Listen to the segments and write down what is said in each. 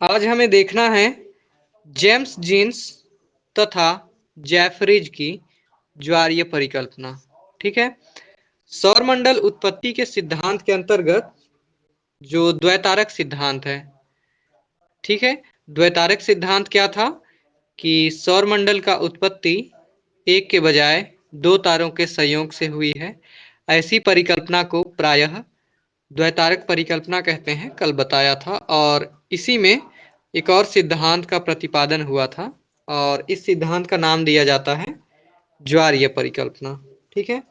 आज हमें देखना है जेम्स जीन्स तथा जैफरीज की ज्वारीय परिकल्पना। ठीक है। सौरमंडल उत्पत्ति के सिद्धांत के अंतर्गत जो द्वैतारक सिद्धांत है, ठीक है, द्वैतारक सिद्धांत क्या था कि सौरमंडल का उत्पत्ति एक के बजाय दो तारों के संयोग से हुई है। ऐसी परिकल्पना को प्रायः द्वैतारक परिकल्पना कहते हैं, कल बताया था। और इसी में एक और सिद्धांत का प्रतिपादन हुआ था और इस सिद्धांत का नाम दिया जाता है ज्वारीय परिकल्पना। ठीक है।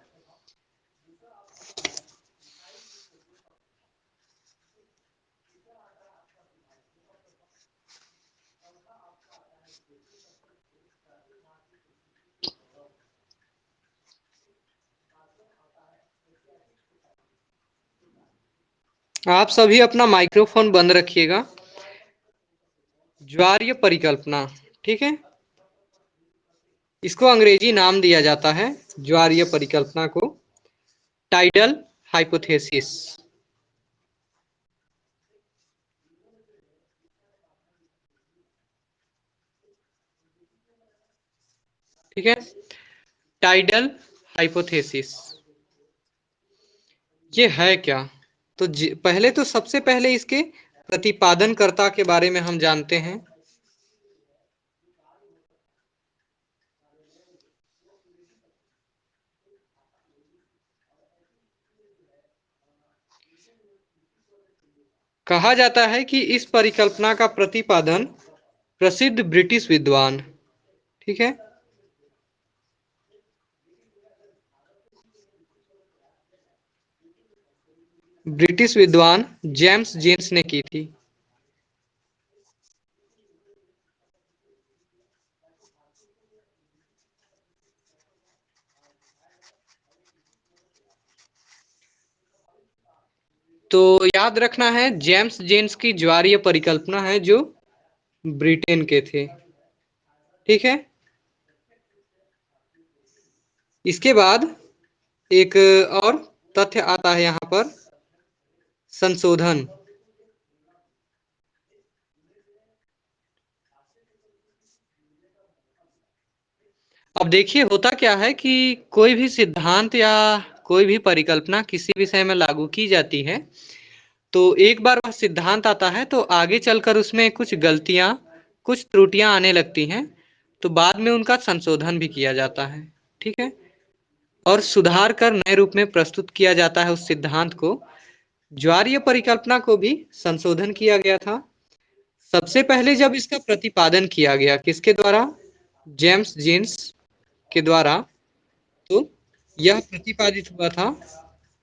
आप सभी अपना माइक्रोफोन बंद रखिएगा। ज्वारीय परिकल्पना, ठीक है, इसको अंग्रेजी नाम दिया जाता है ज्वारीय परिकल्पना को टाइडल हाइपोथेसिस। ठीक है, टाइडल हाइपोथेसिस ये है क्या? तो पहले तो सबसे पहले इसके प्रतिपादनकर्ता के बारे में हम जानते हैं। कहा जाता है कि इस परिकल्पना का प्रतिपादन प्रसिद्ध ब्रिटिश विद्वान, ठीक है, ब्रिटिश विद्वान जेम्स जीन्स ने की थी। तो याद रखना है जेम्स जीन्स की ज्वारीय परिकल्पना है जो ब्रिटेन के थे। ठीक है। इसके बाद एक और तथ्य आता है यहाँ पर, संशोधन। अब देखिए होता क्या है कि कोई भी सिद्धांत या कोई भी परिकल्पना किसी विषय में लागू की जाती है तो एक बार वह सिद्धांत आता है तो आगे चलकर उसमें कुछ गलतियां, कुछ त्रुटियां आने लगती हैं, तो बाद में उनका संशोधन भी किया जाता है। ठीक है। और सुधार कर नए रूप में प्रस्तुत किया जाता है उस सिद्धांत को। ज्वारीय परिकल्पना को भी संशोधन किया गया था। सबसे पहले जब इसका प्रतिपादन किया गया किसके द्वारा, जेम्स जीन्स के द्वारा, तो यह प्रतिपादित हुआ था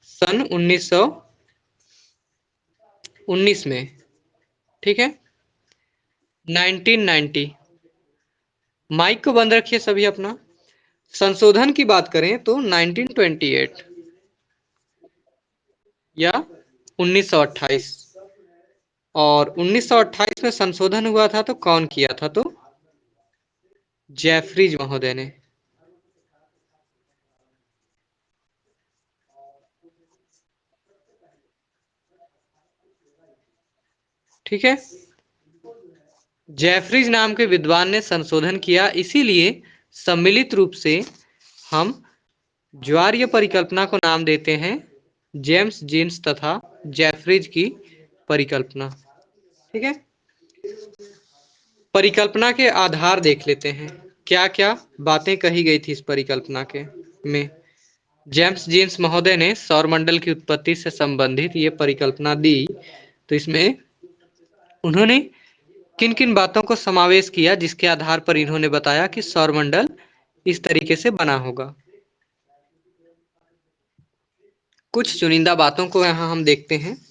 सन 1919 में। ठीक है, 1990। माइक को बंद रखिए सभी अपना। संशोधन की बात करें तो 1928 या 1928, और 1928 में संशोधन हुआ था तो कौन किया था, तो जेफरीज महोदय ने। ठीक है, जेफरीज नाम के विद्वान ने संशोधन किया, इसीलिए सम्मिलित रूप से हम ज्वारीय परिकल्पना को नाम देते हैं जेम्स जीन्स तथा जेफरीज की परिकल्पना। ठीक है। परिकल्पना के आधार देख लेते हैं, क्या क्या बातें कही गई थी इस परिकल्पना के में। जेम्स जीन्स महोदय ने सौरमंडल की उत्पत्ति से संबंधित ये परिकल्पना दी, तो इसमें उन्होंने किन किन बातों को समावेश किया जिसके आधार पर इन्होंने बताया कि सौरमंडल इस तरीके से बना होगा। कुछ चुनिंदा बातों को यहाँ हम देखते हैं।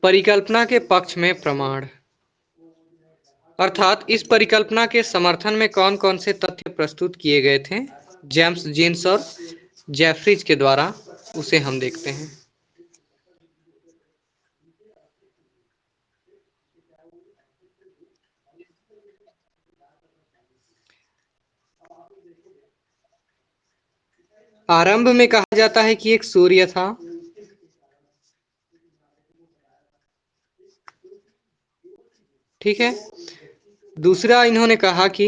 परिकल्पना के पक्ष में प्रमाण, अर्थात इस परिकल्पना के समर्थन में कौन कौन से तथ्य प्रस्तुत किए गए थे जेम्स जीन्स और जेफरीज के द्वारा, उसे हम देखते हैं। आरंभ में कहा जाता है कि एक सूर्य था। ठीक है। दूसरा इन्होंने कहा कि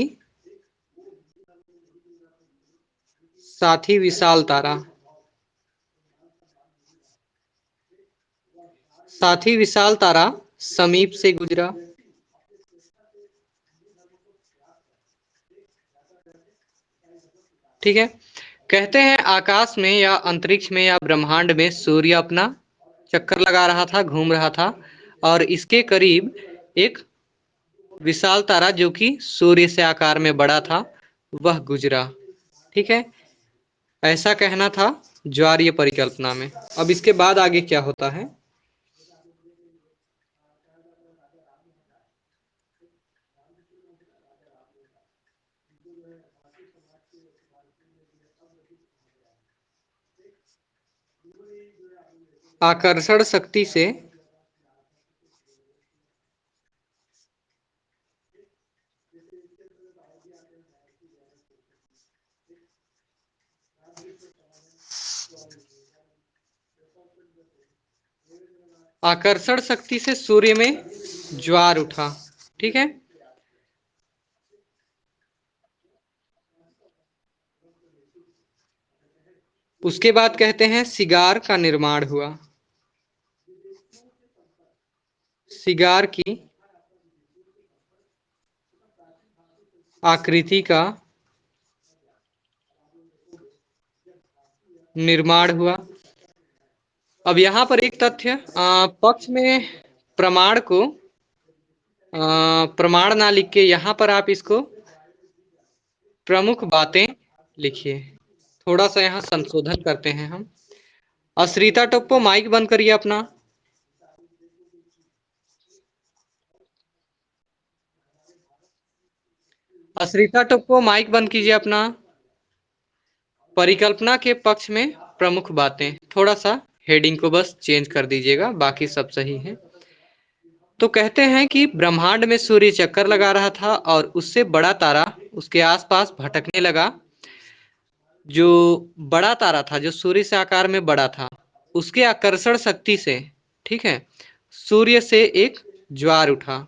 साथी विशाल तारा, साथी विशाल तारा समीप से गुजरा। ठीक है। कहते हैं आकाश में या अंतरिक्ष में या ब्रह्मांड में सूर्य अपना चक्कर लगा रहा था, घूम रहा था, और इसके करीब एक विशाल तारा जो कि सूर्य से आकार में बड़ा था वह गुजरा। ठीक है। ऐसा कहना था ज्वारीय परिकल्पना में। अब इसके बाद आगे क्या होता है? आकर्षण शक्ति से आकर्षण शक्ति से सूर्य में ज्वार उठा। ठीक है। उसके बाद कहते हैं सिगार का निर्माण हुआ। सिगार की आकृति का निर्माण हुआ। अब यहाँ पर एक तथ्य पक्ष में प्रमाण को प्रमाण ना लिख के यहाँ पर आप इसको प्रमुख बातें लिखिए। थोड़ा सा यहाँ संशोधन करते हैं हम। अश्रिता टप्पो माइक बंद करिए अपना। अश्रिता टप्पो माइक बंद कीजिए अपना। परिकल्पना के पक्ष में प्रमुख बातें, थोड़ा सा हेडिंग को बस चेंज कर दीजिएगा, बाकी सब सही है। तो कहते हैं कि ब्रह्मांड में सूर्य चक्कर लगा रहा था और उससे बड़ा तारा उसके आसपास भटकने लगा। जो बड़ा तारा था, जो सूर्य से आकार में बड़ा था, उसके आकर्षण शक्ति से, ठीक है, सूर्य से एक ज्वार उठा।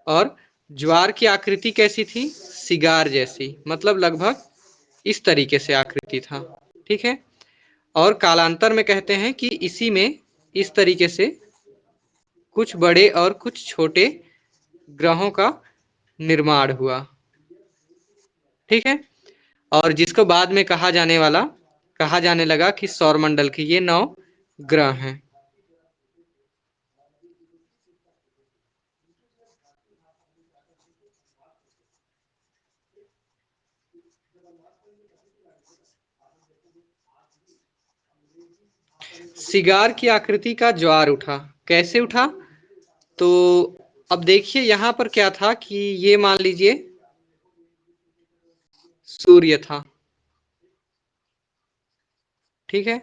और ज्वार की आकृति कैसी थी? सिगार जैसी, मतलब लगभग इस तरीके से आकृति था। ठीक है। और कालांतर में कहते हैं कि इसी में इस तरीके से कुछ बड़े और कुछ छोटे ग्रहों का निर्माण हुआ। ठीक है। और जिसको बाद में कहा जाने लगा कि सौरमंडल के ये 9 ग्रह हैं। सिगार की आकृति का ज्वार उठा। कैसे उठा? तो अब देखिए यहाँ पर क्या था कि ये मान लीजिए सूर्य था। ठीक है।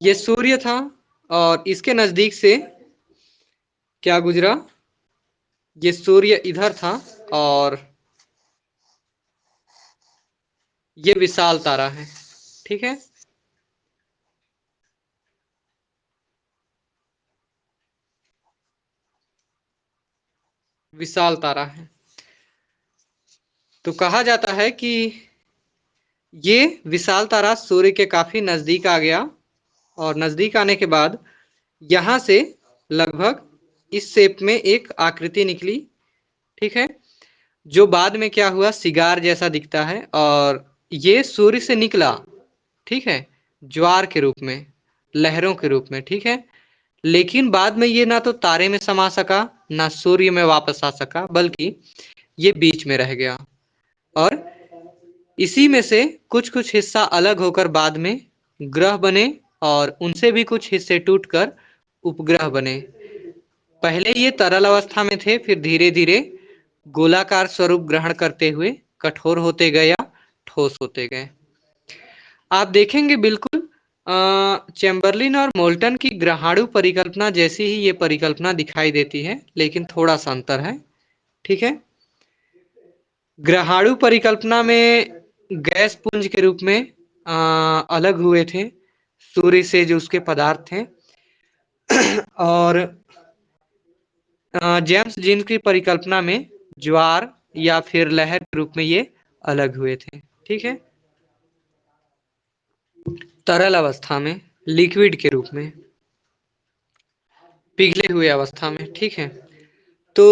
ये सूर्य था और इसके नजदीक से क्या गुजरा? ये सूर्य इधर था और ये विशाल तारा है। ठीक है। विशाल तारा है। तो कहा जाता है कि ये विशाल तारा सूर्य के काफी नजदीक आ गया और नजदीक आने के बाद यहां से लगभग इस शेप में एक आकृति निकली। ठीक है। जो बाद में क्या हुआ, सिगार जैसा दिखता है। और ये सूर्य से निकला, ठीक है, ज्वार के रूप में, लहरों के रूप में। ठीक है। लेकिन बाद में ये ना तो तारे में समा सका, ना सूर्य में वापस आ सका, बल्कि ये बीच में रह गया। और इसी में से कुछ कुछ हिस्सा अलग होकर बाद में ग्रह बने और उनसे भी कुछ हिस्से टूटकर उपग्रह बने। पहले ये तरल अवस्था में थे, फिर धीरे धीरे गोलाकार स्वरूप ग्रहण करते हुए कठोर होते गए या ठोस होते गए। आप देखेंगे बिल्कुल चैम्बरलिन और मोल्टन की ग्रहाणु परिकल्पना जैसी ही ये परिकल्पना दिखाई देती है, लेकिन थोड़ा सा अंतर है। ठीक है। ग्रहाणु परिकल्पना में गैस पुंज के रूप में अलग हुए थे सूर्य से जो उसके पदार्थ थे। और जेम्स जीन की परिकल्पना में ज्वार या फिर लहर के रूप में ये अलग हुए थे। ठीक है। तरल अवस्था में, लिक्विड के रूप में, पिघले हुए अवस्था में। ठीक है। तो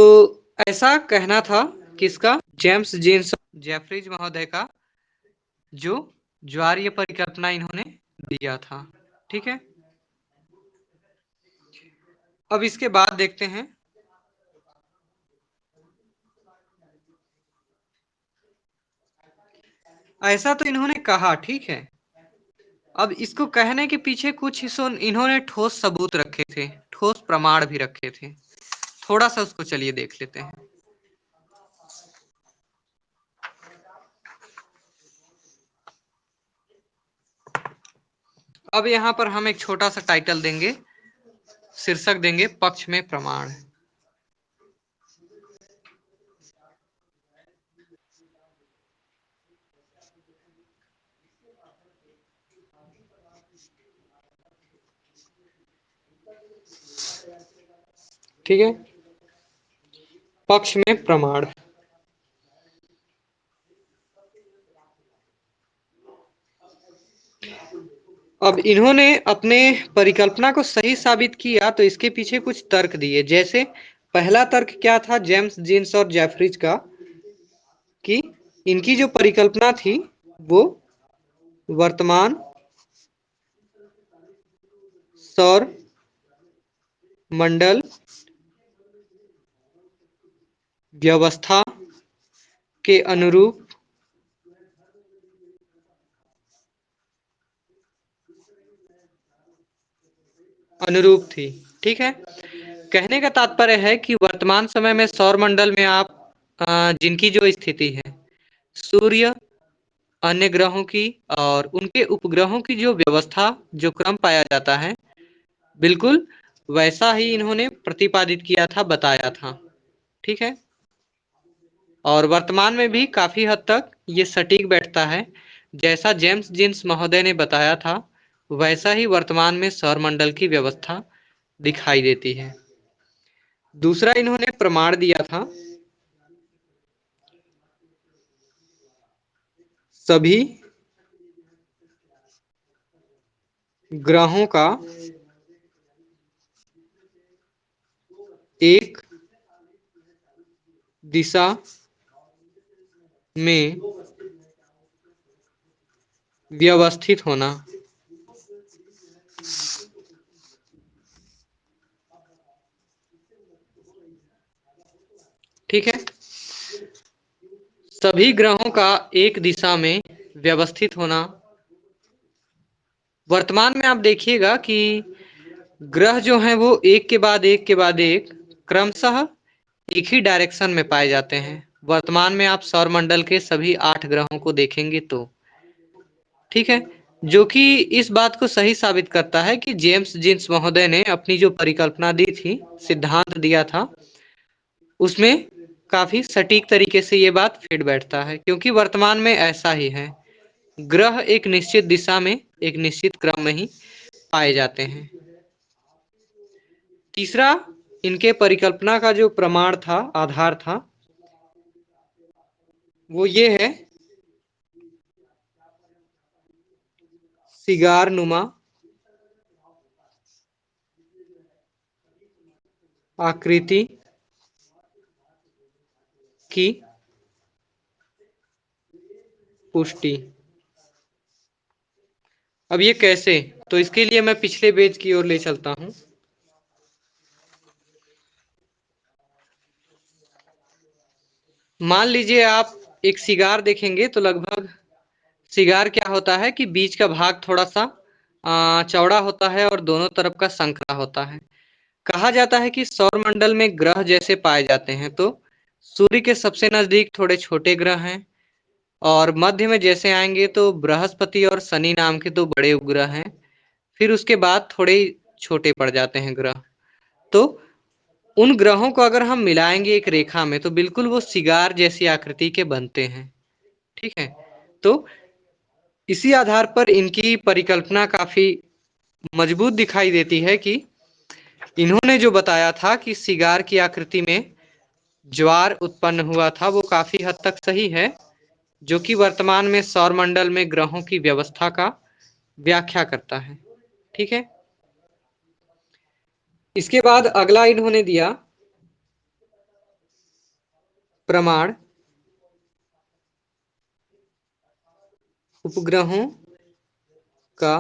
ऐसा कहना था किसका? जेम्स जीन्स जेफरीज महोदय का, जो ज्वारीय परिकल्पना इन्होंने दिया था। ठीक है। अब इसके बाद देखते हैं ऐसा तो इन्होंने कहा। ठीक है। अब इसको कहने के पीछे कुछ इन्होंने ठोस सबूत रखे थे, ठोस प्रमाण भी रखे थे। थोड़ा सा उसको चलिए देख लेते हैं। अब यहाँ पर हम एक छोटा सा टाइटल देंगे, शीर्षक देंगे पक्ष में प्रमाण। ठीक है। पक्ष में प्रमाण। अब इन्होंने अपने परिकल्पना को सही साबित किया तो इसके पीछे कुछ तर्क दिए। जैसे पहला तर्क क्या था जेम्स जीन्स और जेफरीज का, कि इनकी जो परिकल्पना थी वो वर्तमान सौर मंडल व्यवस्था के अनुरूप थी। ठीक है। कहने का तात्पर्य है कि वर्तमान समय में सौर मंडल में आप जिनकी जो स्थिति है, सूर्य, अन्य ग्रहों की और उनके उपग्रहों की जो व्यवस्था, जो क्रम पाया जाता है, बिल्कुल वैसा ही इन्होंने प्रतिपादित किया था, बताया था। ठीक है। और वर्तमान में भी काफी हद तक ये सटीक बैठता है। जैसा जेम्स जीन्स महोदय ने बताया था वैसा ही वर्तमान में सौरमंडल की व्यवस्था दिखाई देती है। दूसरा इन्होंने प्रमाण दिया था सभी ग्रहों का एक दिशा में व्यवस्थित होना। ठीक है। सभी ग्रहों का एक दिशा में व्यवस्थित होना। वर्तमान में आप देखिएगा कि ग्रह जो हैं वो एक के बाद एक के बाद एक क्रमशः एक ही डायरेक्शन में पाए जाते हैं। वर्तमान में आप सौरमंडल के सभी 8 ग्रहों को देखेंगे तो, ठीक है, जो कि इस बात को सही साबित करता है कि जेम्स जीन्स महोदय ने अपनी जो परिकल्पना दी थी, सिद्धांत दिया था, उसमें काफी सटीक तरीके से ये बात फिट बैठता है, क्योंकि वर्तमान में ऐसा ही है। ग्रह एक निश्चित दिशा में, एक निश्चित क्रम में ही पाए जाते हैं। तीसरा इनके परिकल्पना का जो प्रमाण था, आधार था, वो ये है सिगार नुमा आकृति की पुष्टि। अब ये कैसे? तो इसके लिए मैं पिछले पेज की ओर ले चलता हूं। मान लीजिए आप एक सिगार देखेंगे तो लगभग सिगार क्या होता है कि बीच का भाग थोड़ा सा चौड़ा होता है और दोनों तरफ का संकरा होता है। कहा जाता है कि सौरमंडल में ग्रह जैसे पाए जाते हैं तो सूर्य के सबसे नजदीक थोड़े छोटे ग्रह हैं, और मध्य में जैसे आएंगे तो बृहस्पति और शनि नाम के दो बड़े उपग्रह हैं। फिर उसके बाद थोड़े छोटे पड़ जाते हैं ग्रह। तो उन ग्रहों को अगर हम मिलाएंगे एक रेखा में तो बिल्कुल वो सिगार जैसी आकृति के बनते हैं। ठीक है, तो इसी आधार पर इनकी परिकल्पना काफी मजबूत दिखाई देती है कि इन्होंने जो बताया था कि सिगार की आकृति में ज्वार उत्पन्न हुआ था वो काफी हद तक सही है, जो कि वर्तमान में सौरमंडल में ग्रहों की व्यवस्था का व्याख्या करता है। ठीक है, इसके बाद अगला इन्होंने दिया प्रमाण उपग्रहों का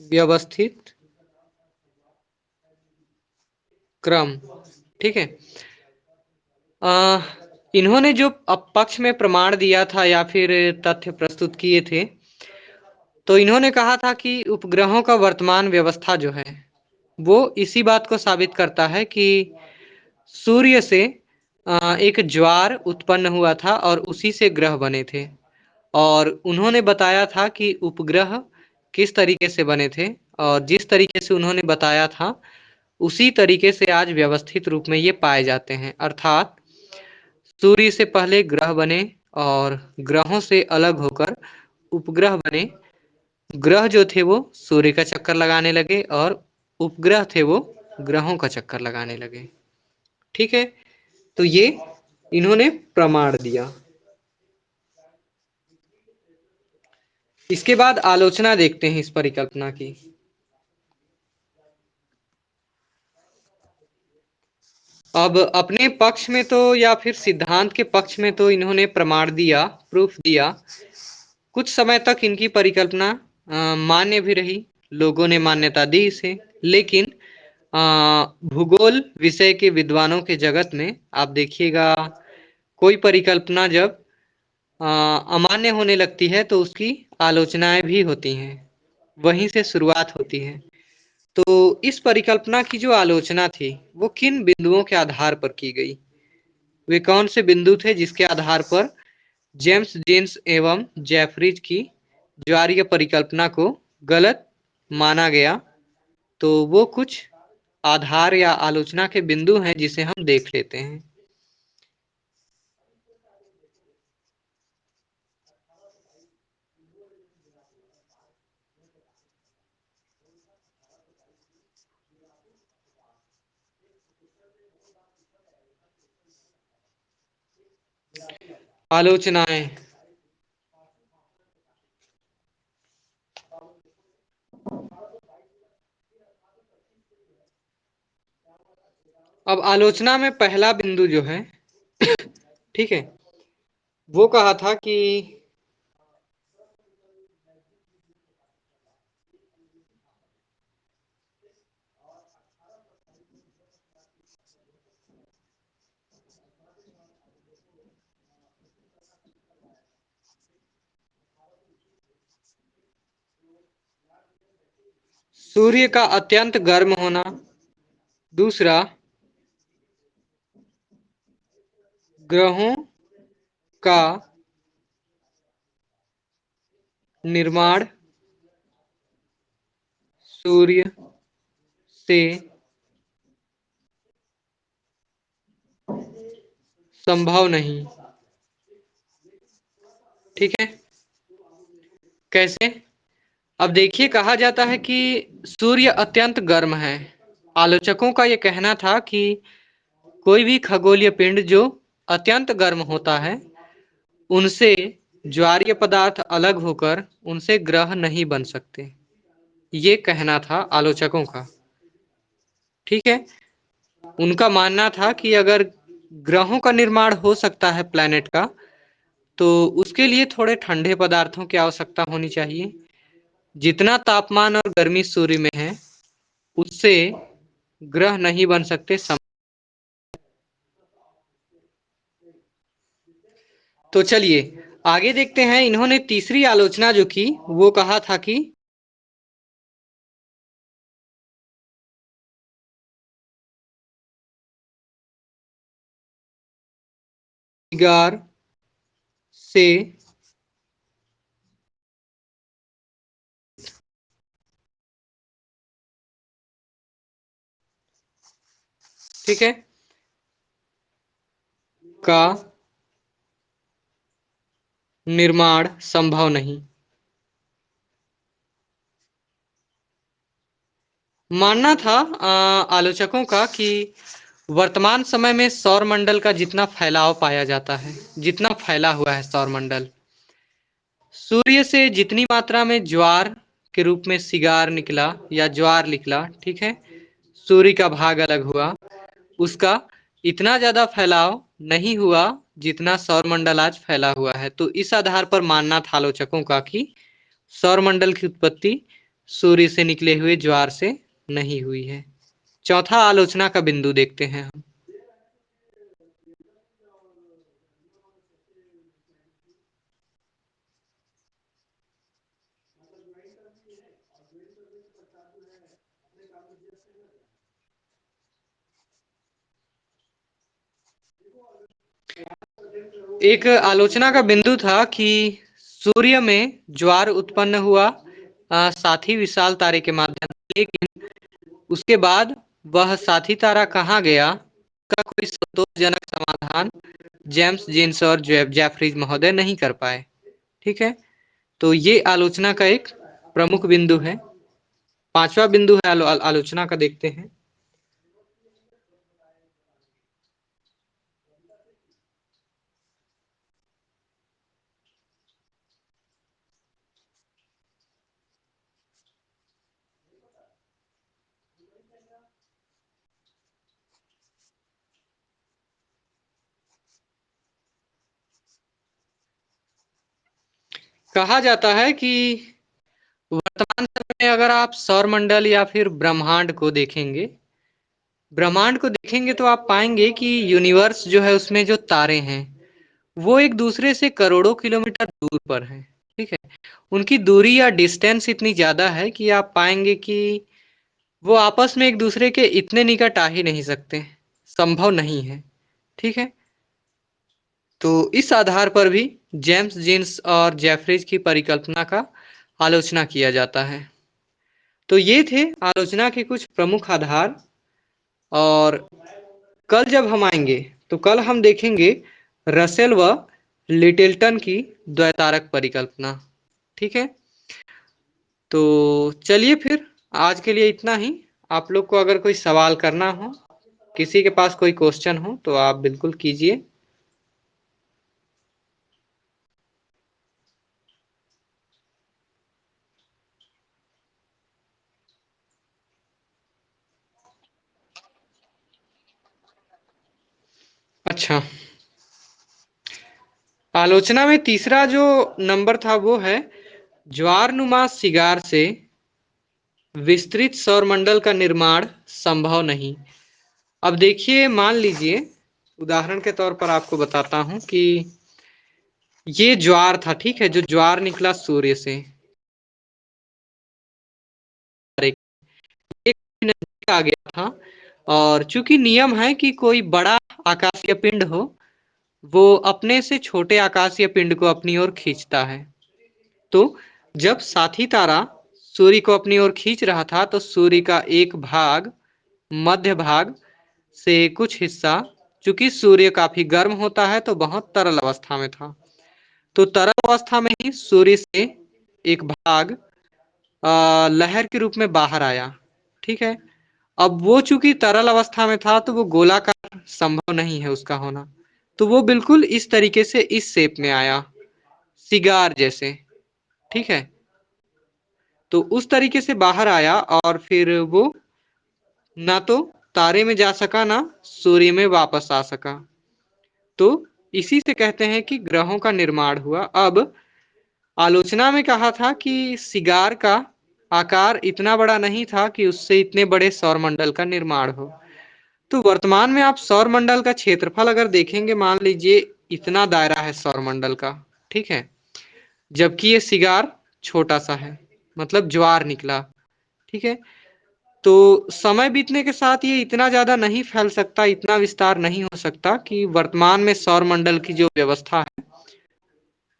व्यवस्थित क्रम। ठीक है, अ, इन्होंने जो पक्ष में प्रमाण दिया था या फिर तथ्य प्रस्तुत किए थे, तो इन्होंने कहा था कि उपग्रहों का वर्तमान व्यवस्था जो है वो इसी बात को साबित करता है कि सूर्य से एक ज्वार उत्पन्न हुआ था और उसी से ग्रह बने थे। और उन्होंने बताया था कि उपग्रह किस तरीके से बने थे, और जिस तरीके से उन्होंने बताया था उसी तरीके से आज व्यवस्थित रूप में ये पाए जाते हैं। अर्थात सूर्य से पहले ग्रह बने और ग्रहों से अलग होकर उपग्रह बने। ग्रह जो थे वो सूर्य का चक्कर लगाने लगे और उपग्रह थे वो ग्रहों का चक्कर लगाने लगे। ठीक है, तो ये इन्होंने प्रमाण दिया। इसके बाद आलोचना देखते हैं इस परिकल्पना की। अब अपने पक्ष में तो या फिर सिद्धांत के पक्ष में तो इन्होंने प्रमाण दिया, प्रूफ दिया। कुछ समय तक इनकी परिकल्पना मान्य भी रही, लोगों ने मान्यता दी इसे। लेकिन भूगोल विषय के विद्वानों के जगत में आप देखिएगा, कोई परिकल्पना जब अमान्य होने लगती है तो उसकी आलोचनाएं भी होती हैं, वहीं से शुरुआत होती है। तो इस परिकल्पना की जो आलोचना थी वो किन बिंदुओं के आधार पर की गई, वे कौन से बिंदु थे जिसके आधार पर जेम्स जीन्स एवं जेफरीज की ज्वारीय परिकल्पना को गलत माना गया। तो वो कुछ आधार या आलोचना के बिंदु हैं जिसे हम देख लेते हैं। आलोचनाएं। अब आलोचना में पहला बिंदु जो है, ठीक है, वो कहा था कि सूर्य का अत्यंत गर्म होना, दूसरा ग्रहों का निर्माण सूर्य से संभव नहीं। ठीक है, कैसे? अब देखिए, कहा जाता है कि सूर्य अत्यंत गर्म है। आलोचकों का यह कहना था कि कोई भी खगोलीय पिंड जो अत्यंत गर्म होता है उनसे ज्वारीय पदार्थ अलग होकर उनसे ग्रह नहीं बन सकते। ये कहना था आलोचकों का। ठीक है, उनका मानना था कि अगर ग्रहों का निर्माण हो सकता है प्लैनेट का, तो उसके लिए थोड़े ठंडे पदार्थों की आवश्यकता होनी चाहिए। जितना तापमान और गर्मी सूर्य में है उससे ग्रह नहीं बन सकते। तो चलिए आगे देखते हैं। इन्होंने तीसरी आलोचना जो की वो कहा था कि सिगार से ठीक है, का निर्माण संभव नहीं। मानना था आलोचकों का कि वर्तमान समय में सौर मंडल का जितना फैलाव पाया जाता है, जितना फैला हुआ है सौर मंडल, सूर्य से जितनी मात्रा में ज्वार के रूप में सिगार निकला या ज्वार निकला, ठीक है, सूर्य का भाग अलग हुआ, उसका इतना ज्यादा फैलाव नहीं हुआ जितना सौरमंडल आज फैला हुआ है। तो इस आधार पर मानना था आलोचकों का कि सौरमंडल की उत्पत्ति सूर्य से निकले हुए ज्वार से नहीं हुई है। चौथा आलोचना का बिंदु देखते हैं हम। एक आलोचना का बिंदु था कि सूर्य में ज्वार उत्पन्न हुआ साथ ही विशाल तारे के माध्यम से, लेकिन उसके बाद वह साथी तारा कहाँ गया का कोई संतोषजनक समाधान जेम्स जीन्स और जेफरीज महोदय नहीं कर पाए। ठीक है, तो ये आलोचना का एक प्रमुख बिंदु है। पांचवा बिंदु है आलोचना का, देखते हैं। कहा जाता है कि वर्तमान समय में अगर आप सौरमंडल या फिर ब्रह्मांड को देखेंगे तो आप पाएंगे कि यूनिवर्स जो है उसमें जो तारे हैं वो एक दूसरे से करोड़ों किलोमीटर दूर पर हैं। ठीक है, उनकी दूरी या डिस्टेंस इतनी ज्यादा है कि आप पाएंगे कि वो आपस में एक दूसरे के इतने निकट आ ही नहीं सकते, संभव नहीं है। ठीक है, तो इस आधार पर भी जेम्स जीन्स और जेफरीज की परिकल्पना का आलोचना किया जाता है। तो ये थे आलोचना के कुछ प्रमुख आधार। और कल जब हम आएंगे तो कल हम देखेंगे रसेल व लिटिलटन की द्वैतारक परिकल्पना। ठीक है, तो चलिए फिर आज के लिए इतना ही। आप लोग को अगर कोई सवाल करना हो, किसी के पास कोई क्वेश्चन हो तो आप बिल्कुल कीजिए। अच्छा, आलोचना में तीसरा जो नंबर था वो है ज्वारनुमा सिगार से विस्तृत सौरमंडल का निर्माण संभव नहीं। अब देखिए, मान लीजिए, उदाहरण के तौर पर आपको बताता हूं कि ये ज्वार था, ठीक है, जो ज्वार निकला सूर्य से, एक नजदीक आ गया था। और चूंकि नियम है कि कोई बड़ा आकाशीय पिंड हो वो अपने से छोटे आकाशीय पिंड को अपनी ओर खींचता है। तो जब साथी तारा सूर्य को अपनी ओर खींच रहा था तो सूर्य का एक भाग, मध्य भाग से कुछ हिस्सा, चूंकि सूर्य काफी गर्म होता है तो बहुत तरल अवस्था में था, तो तरल अवस्था में ही सूर्य से एक भाग लहर के रूप में बाहर आया। ठीक है, अब वो चूंकि तरल अवस्था में था तो वो गोलाकार संभव नहीं है उसका होना, तो वो बिल्कुल इस तरीके से इस शेप में आया, सिगार जैसे। ठीक है, तो उस तरीके से बाहर आया और फिर वो ना तो तारे में जा सका ना सूर्य में वापस आ सका। तो इसी से कहते हैं कि ग्रहों का निर्माण हुआ। अब आलोचना में कहा था कि सिगार का आकार इतना बड़ा नहीं था कि उससे इतने बड़े सौरमंडल का निर्माण हो। तो वर्तमान में आप सौरमंडल का क्षेत्रफल अगर देखेंगे, मान लीजिए इतना दायरा है सौरमंडल का, ठीक है, जबकि ये सिगार छोटा सा है, मतलब ज्वार निकला। ठीक है, तो समय बीतने के साथ ये इतना ज्यादा नहीं फैल सकता, इतना विस्तार नहीं हो सकता कि वर्तमान में सौरमंडल की जो व्यवस्था है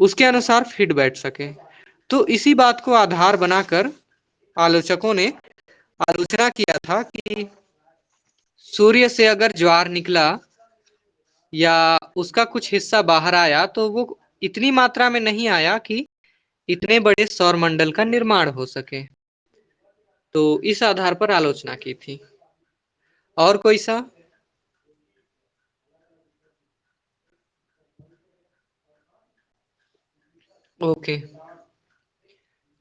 उसके अनुसार फिट बैठ सके। तो इसी बात को आधार बनाकर आलोचकों ने आलोचना किया था कि सूर्य से अगर ज्वार निकला या उसका कुछ हिस्सा बाहर आया तो वो इतनी मात्रा में नहीं आया कि इतने बड़े सौर मंडल का निर्माण हो सके। तो इस आधार पर आलोचना की थी। और कोई सा? ओके,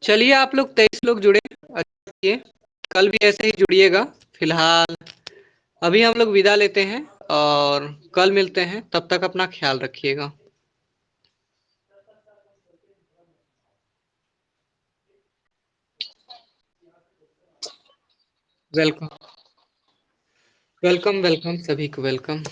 चलिए आप लोग 23 लोग जुड़े। अच्छा, कल भी ऐसे ही जुड़िएगा। फिलहाल अभी हम लोग विदा लेते हैं और कल मिलते हैं। तब तक अपना ख्याल रखिएगा। वेलकम वेलकम वेलकम, सभी को वेलकम।